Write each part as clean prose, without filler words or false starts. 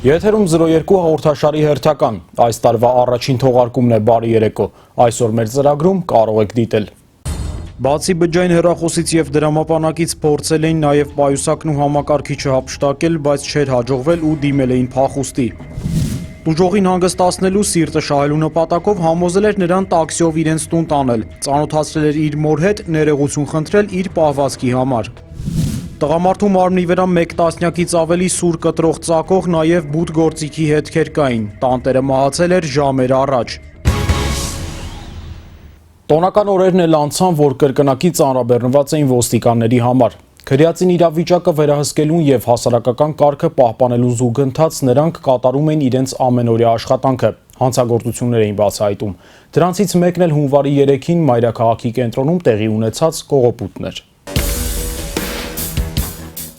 Եթերում 02 հաղորդաշարի հերթական, այս տարվա առաջին թողարկումն է բարի երեկո, այսօր մեր ծրագրում կարող եք դիտել։ Բացի բջջային հեռախոսից և դրամապանակից փորձել էին նաև պայուսակն ու համակարգիչը հափշտակել, բայց չէր հաջողվել ու դիմել էին փախուստի։ Տուժողին հանգստացնելու, սիրտը շահելու նպատակով համոզել էր նրան տաքսիով իրենց տուն տանել, ծանոթացրել էր իր մոր հետ, ներողություն խնդրել իր պահվածքի համար։ Տղամարդու մարմնի վրա 1 տասնյակից ավելի սուր կտրող ծակող, նաև բութ գործիքի հետքեր կային, տանտերը մահացել էր ժամեր առաջ։ Տոնական օրերն էլ անցան, որ կրկնակի ծանրաբեռնված էին ոստիկանների համար։ Քրեածին իրավիճակը վերահսկելուն և հասարակական կարգը պահպանելուն զուգընթաց նրանք կատարում էին իրենց ամենօրյա աշխատանքը, հանցագործություններ էին բացահայտում։ Դրանցից մեկն էլ հունվարի 3-ին մայրաքաղաքի կենտրոնում տեղի ունեցած կողոպուտն էր։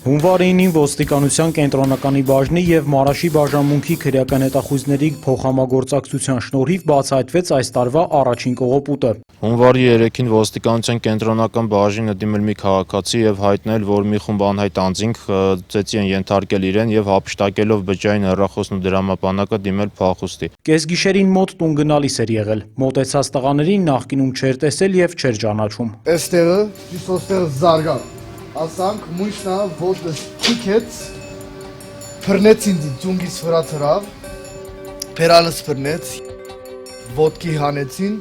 Հունվարի 9-ին ոստիկանության կենտրոնականի բաժնի և Մարաշի բաժանմունքի քրեական հետախույզների փոխհամագործակցության շնորհիվ բացահայտվեց այս տարվա առաջին կողոպուտը։ Հունվարի 3-ին ոստիկանության կենտրոնական բաժինը դիմել մի քաղաքացի և հայտնել, որ մի խումբ անհայտ անձինք ծեծի են ենթարկել իրեն և հափշտակելով բջջային հեռախոսն ու դրամապանակը դիմել փախուստի։ Կեսգիշերին մոտ տուն գնալիս էր եղել։ Մոտեցած տղաներին նախկինում չէր տեսել և չէր ճանաչում։ Էստեղը դիսոստեղ զարգա։ Ասանք մույշնա ոտ չիքեց փռնեց ինձ ծունգից վրա թրավ փերանս փռնեց ոտքի հանեցին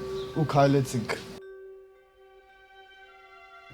ու քայլեցինք։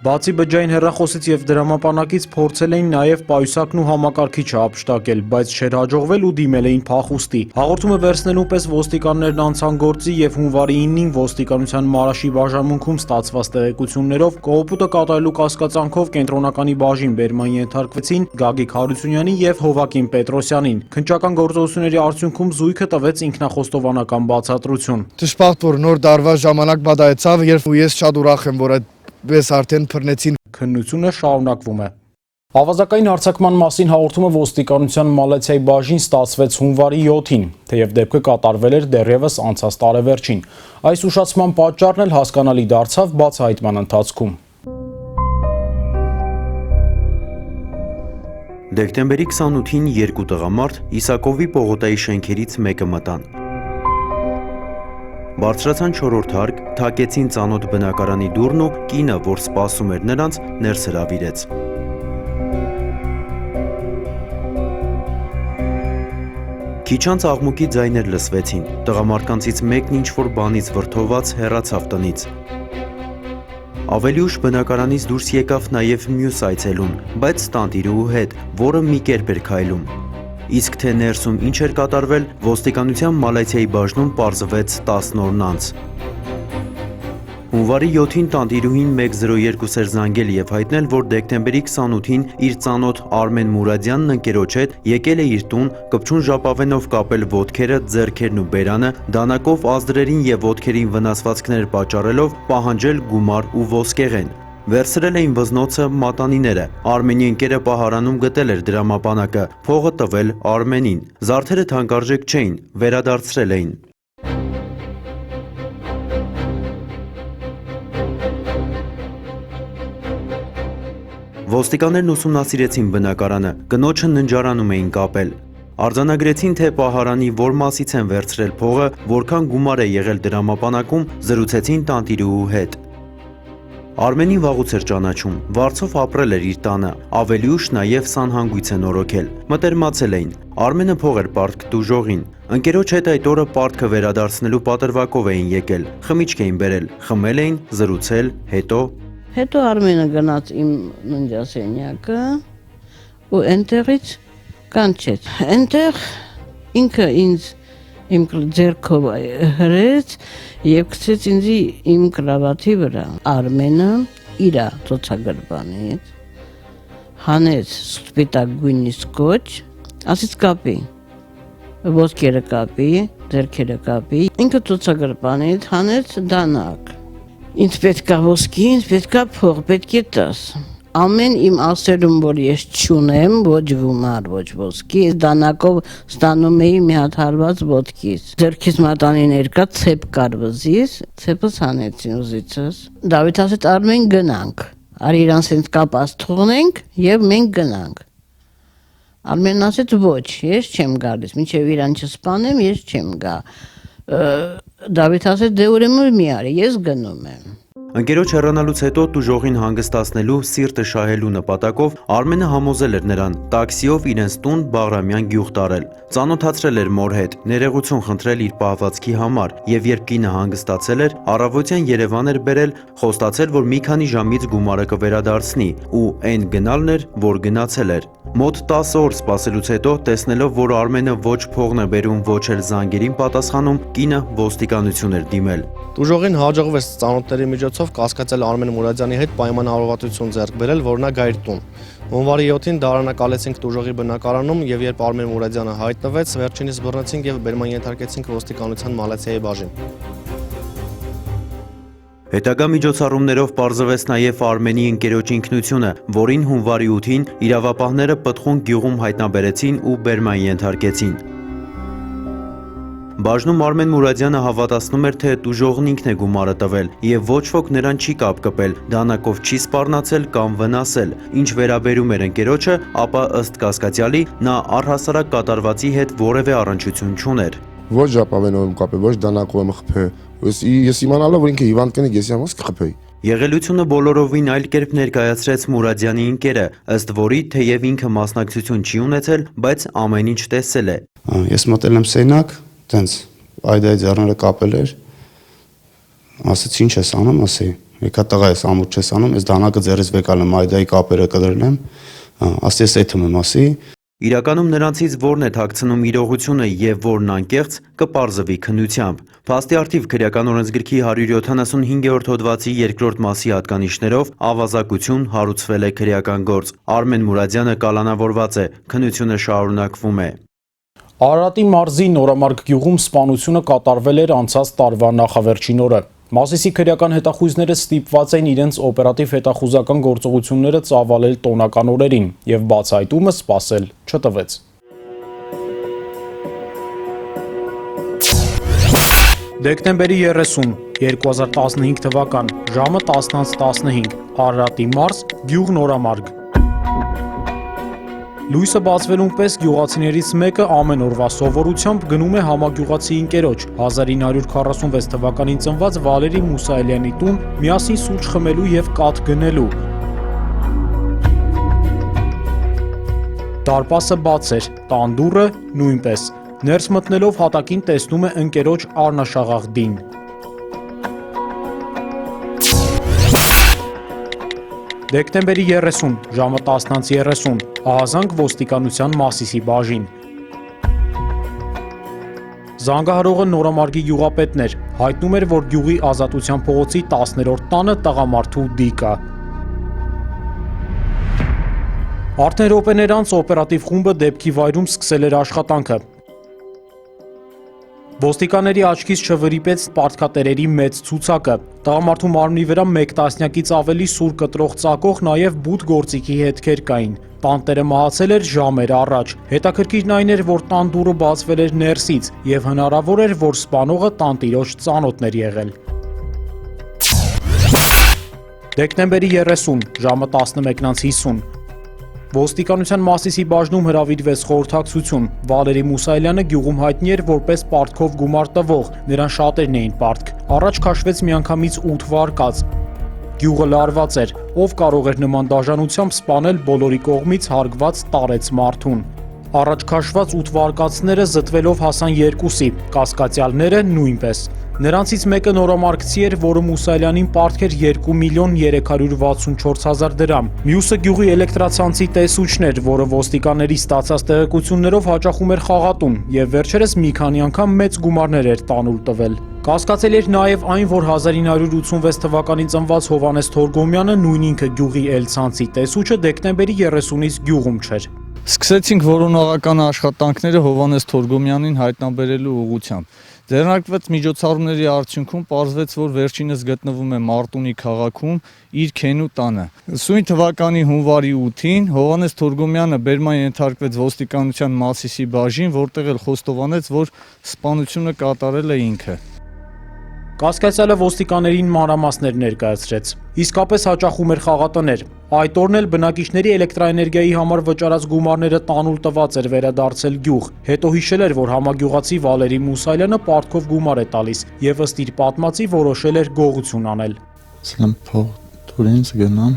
Բացի բջջային հեռախոսից և դրամապանակից փորձել էին նաև պայուսակն ու համակարգիչը հափշտակել, բայց չէր հաջողվել ու դիմել էին փախուստի։ Հաղորդումը վերցնելու պես ոստիկաններն անցան գործի և հունվարի 9-ին ոստիկանության Մարաշի բաժանմունքում ստացված տեղեկություններով կողոպուտը կատարելու կասկածանքով կենտրոնականի բաժին բերման ենթարկվեցին Գագիկ Հարությունյանին և Հովակին Պետրոսյանին։ Քննչական գործողությունների արդյունքում զույգը տվեց ինքնախոստովանական բացատրություն։ Դժբախտ որ նոր տարվա ժամանակ բադայեցավ, երբ ես շատ ուրախ եմ, որ այդպես արդեն փռնեցին։ Քննությունը շարունակվում է։ Ավազակային հարձակման մասին հաղորդումը ոստիկանության Մալացիայի բաժին ստացվեց հունվարի 7-ին, թեև դեպքը կատարվել էր դեռևս անցած տարեվերջին։ Այս ուշացման պատճառն էլ հասկանալի դարձավ բացահայտման ընթացքում։ Դեկտեմբերի 28-ին 2 տղամարդ Իսակովի պողոտայի շենքերից մեկը մտան։ Բարձրացան 4-րդ հարկ, թակեցին ծանոթ բնակարանի դուռն ու կինը, որ սպասում էր նրանց, ներս հրավիրեց։ Քիչ անց աղմուկի ձայներ լսվեցին, տղամարդկանցից մեկն ինչ-որ բանից վրդոված հեռացավ տնից։ Ավելի ուշ բնակարանից դուրս եկավ նաև մյուս այցելուն, բայց տանտիրուհու հետ, որը մի կերպ էր քայլում։ Իսկ թե ներսում ինչ էր կատարվել, ոստիկանության Մալացիայի բաժնում պարզվեց 10 օրն անց։ Հունվարի 7-ին տանտիրուհին 102 էր զանգել և հայտնել, որ դեկտեմբերի 28-ին իր ծանոթ Արմեն Մուրադյանն ընկերոջ հետ եկել է իր տուն, կպչուն ժապավենով կապել ոտքերը, ձեռքերն ու բերանը, դանակով ազդրերին և ոտքերին վնասվածքներ պատճառելով պահանջել գումար ու ոսկեղեն։ Վերցրել էին վզնոցը, մատանիները, Արմենի ընկերը պահարանում գտել էր դրամապանակը, փողը տվել Արմենին, զարդերը թանկարժեք չէին, վերադարձրել էին։ Ոստիկաններն ուսումնասիրեցին բնակարանը, կնոջը ննջարանում էին կապել։ Արձանագրեցին, թե պահարանի որ մասից են վերցրել փողը, որքան գումար է եղել դրամապանակում, զրուցեցին տանտիրուհու հետ։ Արմենին վաղուց էր ճանաչում, վարձով ապրել էր իր տանը, ավելի ուշ նաև սանհանգույց է նորոգել, մտերմացել էին, Արմենը փող էր պարտք տուժողին, ընկերոջ հետ այդ օրը պարտքը վերադարձնելու պատրվակով էին եկել, խմիչք էին բերել, խմել էին, զրուցել, հետո Արմենը գնաց իմ ննջասենյակը ու այնտեղից կանչեց, այնտեղ ինքը ինձ իմ ձեռքով հրեց և գցեց ինձ իմ կրավաթի վրա։ Արմենը իրա ծոցագրբանից հանեց սպիտակ գույնի սկոչ, ասից կապի, ոտքերը կապի, ձեռքերը կապի, ինքը ծոցագրբանից հանեց դանակ։ Ինձ պետք է ոսկի, ինձ պետք է փող, պետք է տաս։ Ամեն իմ ասելում, որ ես չունեմ, ոչ գումար, ոչ ոսկի, դանակով ստանում էի մի հատ հարված ոտքից։ Ձեռքից մատանիներ կա, ցեպ կար վզից, ցեպս հանեցին ուզիցս։ Դավիթ ասեց Արմեն գնանք, արի իրան սենց կապած թողնենք և մենք գնանք։ Արմենն ասեց ոչ, ես չեմ գալիս, մինչև իրան չսպանեմ, ես չեմ գա։ Դավիթ ասեց դե ուրեմն մի արի, ես գնում եմ։ Ընկերոջ հեռանալուց հետո տուժողին հանգստացնելու, սիրտը շահելու նպատակով Արմենը համոզել էր նրան տաքսիով իրենց տուն Բաղրամյան գյուղ տարել։ Ծանոթացրել էր մոր հետ, ներողություն խնդրել իր պահվածքի համար, եւ երբ կինը հանգստացել էր, առավոտյան Երևան էր բերել, խոստացել, որ մի քանի ժամից գումարը կվերադարձնի, ու այն գնալն էր, որ գնացել էր։ Մոտ 10 օր սպասելուց հետո, տեսնելով, որ Արմենը ոչ փողն է բերում, ոչ էլ զանգերին պատասխանում, կինը ոստիկանություն էր դիմել։ Տուժողին հաջողվեց ծանոթների միջոցով կասկածել Արմեն Մուրադյանի հետ պայմանավորվածություն ձեռք բերել, որ նա գա իր տուն։ Հունվարի 7-ին դարանակալեցինք տուժողի բնակարանում եւ երբ Արմեն Մուրադյանը հայտնվեց, վերջինիս բռնեցինք եւ բերման ենթարկեցինք ոստիկանության մալիցիայի բաժին։ Հետագա միջոցառումներով պարզվեց նաև Արմենի ընկերոջ ինքնությունը, որին հունվարի 8-ին իրավապահները Պտղուն գյուղում հայտնաբերեցին ու բերման ենթարկեցին։ Բաժնում Արմեն Մուրադյանը հավատացնում էր, թե տուժողն ինքն է գումարը տվել եւ ոչ ոք նրան չի կապկպել, դանակով չի սպառնացել կամ վնասել։ Ինչ վերաբերում էր ընկերոջը, ապա ըստ կասկածյալի նա առհասարակ կատարվածի հետ որևէ առնչություն չուներ։ Ոչ ժապավենով եմ կապել, ոչ դանակով եմ խփել։ Ես իմանալով, որ ինքը հիվանդ կնի, ես իմաց կխփեի։ Եղելությունը բոլորովին այլ կերպ ներկայացրեց Մուրադյանի ընկերը, ըստ որի թեև ինքը մասնակցություն չի ունեցել, բայց ամեն ինչ տեսել է։ Ես մտել եմ սենյակ, տենց այդայի ձեռները կապել էր, ասեցի ինչ ես անում, ասի, եկա տղա ես ամուր չես անում, ես դանակը ձեռից վեկալ եմ, այդայի կապերը կդրել եմ, ասի ես էթում եմ, ասի։ Իրականում նրանցից որն է թաքցնում իրողությունը եւ որն անկեղծ կպարզվի քննությամբ։ Փաստի առթիվ քրեական օրենսգրքի 175-րդ հոդվածի 2-րդ մասի հատկանիշներով ավազակություն հարուցվել է քրեական գործ։ Արմեն Մուրադյանը կալանավորված է, քննությունը շարունակվում է։ Արարատի մարզի Նորամարկ գյուղում սպանությունը կատարվել էր անցած տարվա նախավերջին օրը։ Մասիսի քրեական հետախույզները ստիպված էին իրենց օպերատիվ հետախուզական գործողությունները ծավալել տոնական օրերին եւ բացահայտումը սպասել չտվեց։ Դեկտեմբերի 30, 2015 թվական, ժամը 10:15, Արարատի մարզ, գյուղ Նորամարկ։ Լույսը բացվելուն պես գյուղացիներից մեկը ամեն օրվա սովորությամբ գնում է համագյուղացի ընկերոջ 1946 թվականին ծնված Վալերի Մուսայելյանի տուն միասին սուրճ խմելու եւ կաթ գնելու։ Դարպասը բաց էր, տան դուռը նույնպես։ Ներս մտնելով հատակին տեսնում է ընկերոջ Արնաշաղախդին։ Դեկտեմբերի 30, ժամը 10:30, ահազանգ ոստիկանության Մասիսի բաժին։ Զանգահարողը Նորամարգի գյուղապետն էր, հայտնում էր, որ գյուղի Ազատության փողոցի 10-րդ տանը տղամարդու դիկ կա։ Արդեն րոպեներ անց օպերատիվ խումբը դեպքի վայրում սկսել էր աշխատանքը։ Ոստիկանների աչքից չվրիպեց պարտքատերերի մեծ ցուցակը։ Տղամարդու մարմնի վրա 1 տասնյակից ավելի սուր կտրող ծակող, նաև բութ գործիքի հետքեր կային։ Տանտերը մահացել էր ժամեր առաջ։ Հետաքրքիրն այն էր, որ տան դուռը բացվել էր ներսից եւ հնարավոր էր, որ սպանողը տանտիրոջ ծանոթն էր եղել։ Դեկտեմբերի 30, ժամը 11:50, Ոստիկանության Մասիսի բաժնում հրավիրվեց խորհրդակցություն։ Վալերի Մուսայելյանը գյուղում հայտնի էր որպես պարտքով գումար տվող, նրան շատերն էին պարտք։ Առաջ քաշվեց միանգամից 8 վարկած։ Գյուղը լարված էր, ով կարող էր նման դաժանությամբ սպանել բոլորի կողմից հարգված տարեց մարդուն։ Առաջ քաշված 8 վարկածները զտվելով հասան 2-ի, կասկածյալները նույնպես։ Նրանցից մեկը նորամարգցի էր, որը Մուսայելյանին պարտք էր 2.364.000 դրամ։ Մյուսը գյուղի էլեկտրացանցի տեսուչն էր, որը ոստիկանների ստացած տեղեկություններով հաճախում էր խաղատուն եւ վերջերս մի քանի անգամ մեծ գումարներ էր տանուլ տվել։ Կասկածել էր նաև այն, որ 1986 թվականին ծնված Հովանես Թորգոմյանը, նույն ինքը գյուղի էլցանցի տեսուչը, դեկտեմբերի 30-ից գյուղում չէր։ Սկսեցինք որոնողական աշխատանքները Հովանես Թորգոմյանին հայտնաբերելու ուղղությամբ։ Ձեռնարկված միջոցառումների արդյունքում պարզվեց, որ վերջինս գտնվում է Մարտունի քաղաքում իր քենու տանը։ Սույն թվականի հունվարի 8-ին Հովանես Թորգոմյանը բերման ենթարկվեց ոստիկանության Մասիսի բաժին, որտեղ էլ խոստովանեց, որ սպանությունը կատարել է ինքը։ Կասկածյալը ոստիկաններին մանրամասներ ներկայացրեց։ Իսկապես հաճախում էր խաղատներ։ Այդ օրն էլ բնակիչների էլեկտրաէներգիայի համար վճարած գումարները տանուլ տված էր վերադարձել գյուղ։ Հետո հիշել էր, որ համագյուղացի Վալերի Մուսայելյանը պարտքով գումար է տալիս եւ ըստ իր պատմածի որոշել էր գողություն անել։ Սլեմ փողտուրինց գնամ,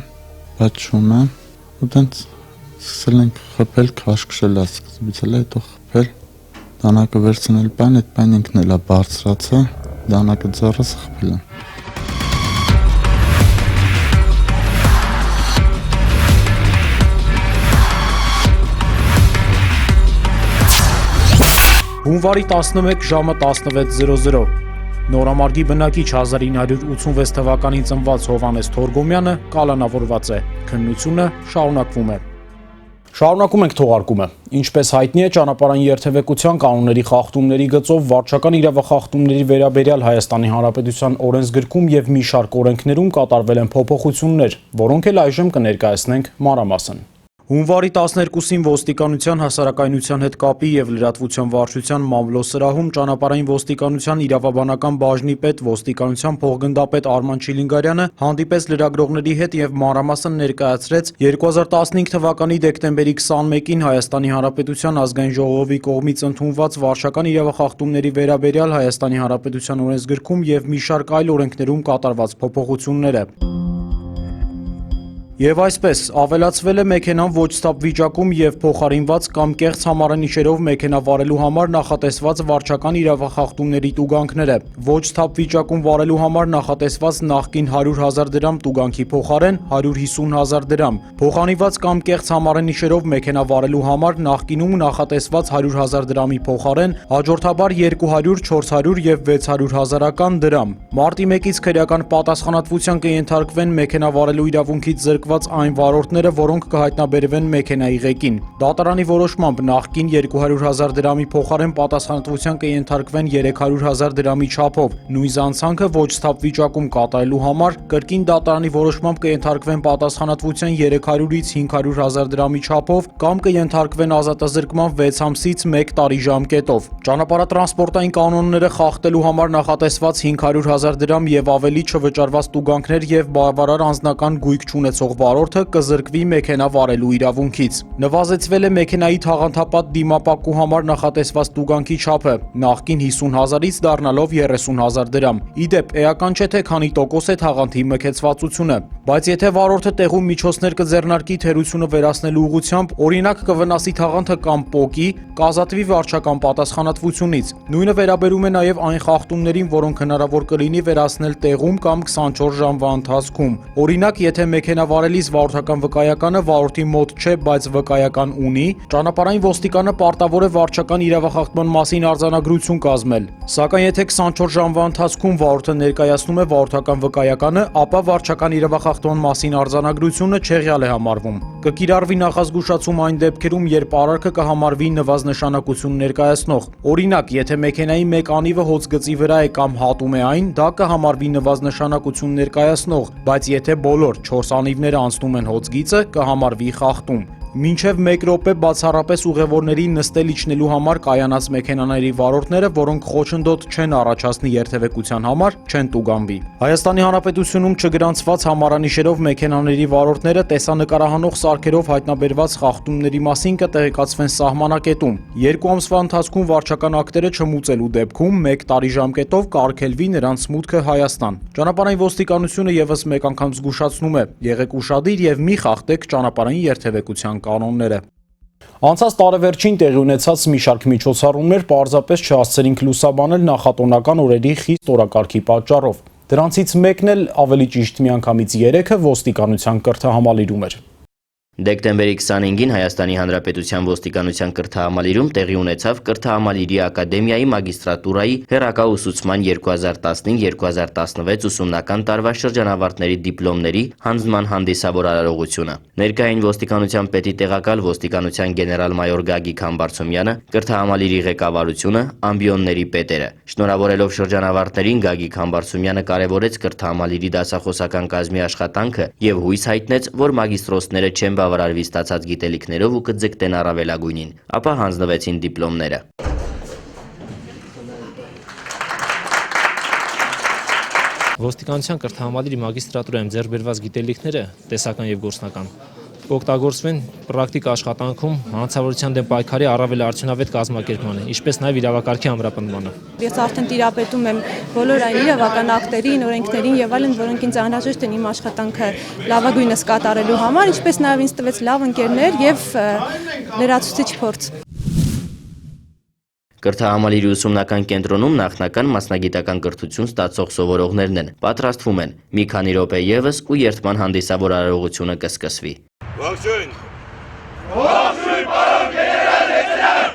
բաչում եմ, ու տենց սկսել ենք խփել, քաշքշել է սկզբից էլ հետո խփել, դանակը վերցնել բան, այդ բան ինքն էլա բարձրացա, դանակը ձեռս խփել եմ։ Հունվարի 11 ժամը 16:00 Նորամարգի բնակիչ 1986 թվականին ծնված Հովհաննես Թորգոմյանը կալանավորված է։ Քննությունը շարունակվում է։ Շարունակում ենք թողարկումը։ Ինչպես հայտնի է, ճանապարհային երթևեկության կանոնների խախտումների գծով վարչական իրավախախտումների վերաբերյալ Հայաստանի Հանրապետության օրենսգրքում եւ մի շարք օրենքներում կատարվել են փոփոխություններ, որոնք էլ այժմ կներկայացնենք մանրամասն։ Հունվարի 12-ին ոստիկանության հասարակայնության հետ կապի եւ լրատվության վարչության մամլոյսրահում ճանապարհային ոստիկանության իրավաբանական բաժնի պետ ոստիկանության փոխգնդապետ Արման Չիլինգարյանը հանդիպեց լրագրողների հետ եւ մանրամասն ներկայացրեց 2015 թվականի դեկտեմբերի 21-ին Հայաստանի Հանրապետության ազգային ժողովի կողմից ընդունված վարչական իրավախախտումների վերաբերյալ Հայաստանի Հանրապետության օրենսգրքում եւ մի շարք այլ օրենքներում կատարված փոփոխությունները։ Եվ այսպես, ավելացվել է մեքենան ոչ ստապ վիճակում եւ փոխարինված կամ կեղծ համառանիշերով մեքենա վարելու համար նախատեսված վարչական իրավախախտումների տուգանքները։ Ոչ ստապ վիճակում վարելու համար նախատեսված նախկին 100,000 դրամ տուգանքի փոխարեն 150,000 դրամ։ Փոխանցված կամ կեղծ համառանիշերով մեքենա վարելու համար նախկինում նախատեսված 100,000 դրամի փոխարեն հաջորդաբար 200, 400 եւ 600 հազարական դրամ։ Մարտի 1-ից քրեական պատասխանատվության կենթարկվեն մեքենա վարելու իրավունքից այն վարորդները, որոնք կհայտնաբերվեն մեքենայի ղեկին։ Դատարանի որոշմամբ նախկին 200,000 դրամի փոխարեն պատասխանատվության կենթարկվեն 300,000 դրամի չափով։ Նույն զանցանքը ոչ ստապ վիճակում կատարելու համար կրկին դատարանի որոշմամբ կենթարկվեն պատասխանատվության 300-ից 500,000 դրամի չափով կամ կենթարկվեն ազատազրկման 6 ամսից 1 տարի ժամկետով։ Ճանապարհատրանսպորտային կանոնները խախտելու համար նախատեսված 500,000 դրամ եւ ավելի չվճարված տուգանքներ եւ բավարար անձնական գույք չունեցող վարորդը կզրկվի մեքենա վարելու իրավունքից։ Նվազեցվել է մեքենայի թաղանթապատ դիմապակու համար նախատեսված տուգանքի չափը, նախկին 50,000-ից դառնալով 30,000 դրամ։ Իդեպ, էական չէ թե քանի տոկոս է թաղանթի մքեցվածությունը, բայց եթե վարորդը տեղում միջոցներ կձեռնարկի թերությունը վերացնելու ուղղությամբ, օրինակ կվնասի թաղանթը կամ պոկի, կազատվի վարչական պատասխանատվությունից։ Նույնը վերաբերում է նաև այն խախտումներին, որոնք հնարավոր կլինի վերացնել տեղում կամ 24 ժամվա ընթացքում։ Օրինակ, եթե մեքենա վարելիս վարորդական վկայականը վարորդի մոտ չէ, բայց վկայական ունի, ճանապարհային ոստիկանը պարտավոր է վարչական իրավախախտման մասին արձանագրություն կազմել։ Սակայն եթե 24 ժամվա ընթացքում վարորդը ներկայացնում է վարորդական վկայականը, ապա վարչական իրավախախտման մասին արձանագրությունը չեղյալ է համարվում։ Կկիրառվի նախազգուշացում այն դեպքերում, երբ արարքը կհամարվի նվազ նշանակություն ներկայացնող։ Օրինակ, եթե մեքենայի մեկ անիվը հոծ գծի վրա է կամ հատում է այն, դա կհամարվի նվազ նշանակություն ներկայացնող, բայց եթե բոլոր 4 անիվները անցնում են հոծգիծը, կհամարվի խախտում։ Մինչև 1 րոպե բացառապես ուղևորների նստել իջնելու համար կայանած մեքենաների վարորդները, որոնք խոչընդոտ չեն առաջացնի երթևեկության համար, չեն տուգանվի։ Հայաստանի Հանրապետությունում չգրանցված համառանիշերով մեքենաների վարորդները տեսանկարահանող սարքերով հայտնաբերված խախտումների մասին կտեղեկացվեն սահմանակետում։ 2 ամսվա ընթացքում վարչական ակտերը չմուծելու դեպքում 1 տարի ժամկետով կարգելվի նրանց մուտքը Հայաստան։ Ճանապարհային ոստիկանությունը եւս մեկ անգամ զգուշացնում է. եղեք ուշադիր եւ մի խախտեք ճանապարհային երթևեկության կանոնները։ Անցած տարեվերջին տեղի ունեցած մի շարք միջոցառումներ պարզապես չհասցրին լուսաբանել նախատոնական օրերի խիստ օրակարգի պատճառով։ Դրանցից մեկն էլ ավելի ճիշտ միանգամից 3-ը ոստիկանության կրթահամալիրում էր։ Դեկտեմբերի 25-ին Հայաստանի Հանրապետության ոստիկանության կրթահամալիրում տեղի ունեցավ կրթահամալիրի ակադեմիայի մագիստրատուրայի հեռակա ուսուցման 2015-2016 ուսումնական տարվա շրջանավարտների դիպլոմների հանձնման հանդիսավոր արարողությունը։ Ներկային ոստիկանության պետի տեղակալ ոստիկանության գեներալ-մայոր Գագիկ Համբարձումյանը, կրթահամալիրի ղեկավարությունը, ամբիոնների պետերը։ Շնորհավորելով շրջանավարտներին Գագիկ Համբարձումյանը կարևորեց կրթահամալիրի դասախոսական կազմի աշխատանքը եւ հույս հայտնեց, որ մագիստրոսները չեն բավարարվի ստացած գիտելիքներով ու կձգտեն առավելագույնին, ապա հանձնվեցին դիպլոմները։ Ոստիկանության կրթահամալիրի մագիստրատուրայում ձեռք բերված գիտելիքները տեսական եւ գործնական օգտագործվեն պրակտիկ աշխատանքում հանցավորության դեմ պայքարի առավել արդյունավետ կազմակերպմանը, ինչպես նաև իրավակարգի ամրապնդմանը։ Ես արդեն տիրապետում եմ բոլոր այն իրավական ակտերին, օրենքներին եւ այլն, որոնք ինձ անհրաժեշտ են իմ աշխատանքը լավագույնս կատարելու համար, ինչպես նաև ինձ տվեց լավ ընկերներ եւ լրացուցիչ փորձ։ Կրթահամալիրի ուսումնական կենտրոնում նախնական մասնագիտական կրթություն ստացող սովորողներն են, պատրաստվում են, մի քանի րոպե ևս ու երթման հանդիսավոր արարողությունը կսկսվի։ Ողջույն։ Ողջույն, պարոն գեներալ լեյտենանտ։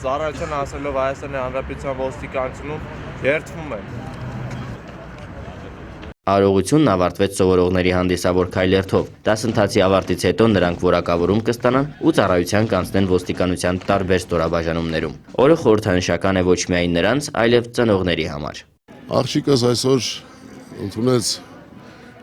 Ծառայություն ասելով Հայաստանի Հանրապետության ոստիկանությունում երթվում են։ Արարողությունն ավարտվեց սովորողների հանդիսավոր քայլերթով։ Դասընթացի ավարտից հետո նրանք որակավորում կստանան ու ծառայության կանցնեն ոստիկանության տարբեր ստորաբաժանումներում։ Օրը խորհրդանշական է ոչ միայն նրանց, այլև ծնողների համար։ Աղջիկս այսօր ընդունեց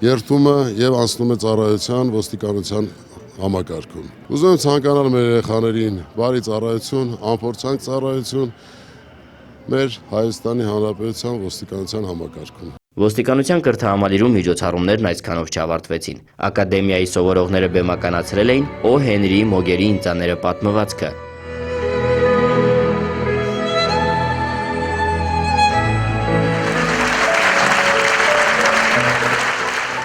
երթումը եւ անցնում է ծառայության ոստիկանության համակարգում։ Ուզում եմ ցանկանալ մեր երեխաներին բարի ծառայություն, անփորձանք ծառայություն մեր Հայաստանի Հանրապետության ոստիկանության համակարգում։ Ոստիկանության կրթահամալիրում միջոցառումներն այսքանով չավարտվեցին։ Ակադեմիայի սովորողները բեմականացրել էին Օ. Հենրի Մոգերի ինձաները պատմվածքը։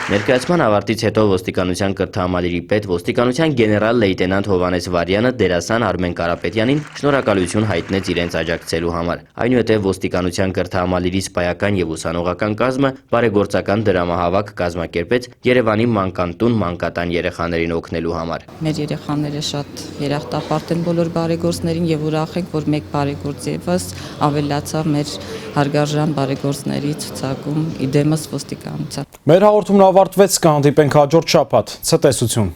Ներկայացման ավարտից հետո ոստիկանության կրթահամալիրի պետ ոստիկանության գեներալ լեյտենանտ Հովհաննես Վարյանը դերասան Արմեն Կարապետյանին շնորհակալություն հայտնեց իրենց աջակցելու համար։ Այնուհետև ոստիկանության կրթահամալիրի սպայական եւ ուսանողական կազմը բարեգործական դրամահավաք կազմակերպեց Երևանի մանկատուն մանկատան երեխաներին օգնելու համար։ Մեր երեխաները շատ երախտապարտ են բոլոր բարեգործներին եւ ուրախ ենք, որ մեկ բարեգործ եւս ավելացավ մեր հարգարժան բարեգործների ցուցակում իդեմս ոստիկանության։ Մեր հաղորդումն ավարտվեց, կհանդիպենք հաջորդ շաբաթ։ Ցտեսություն։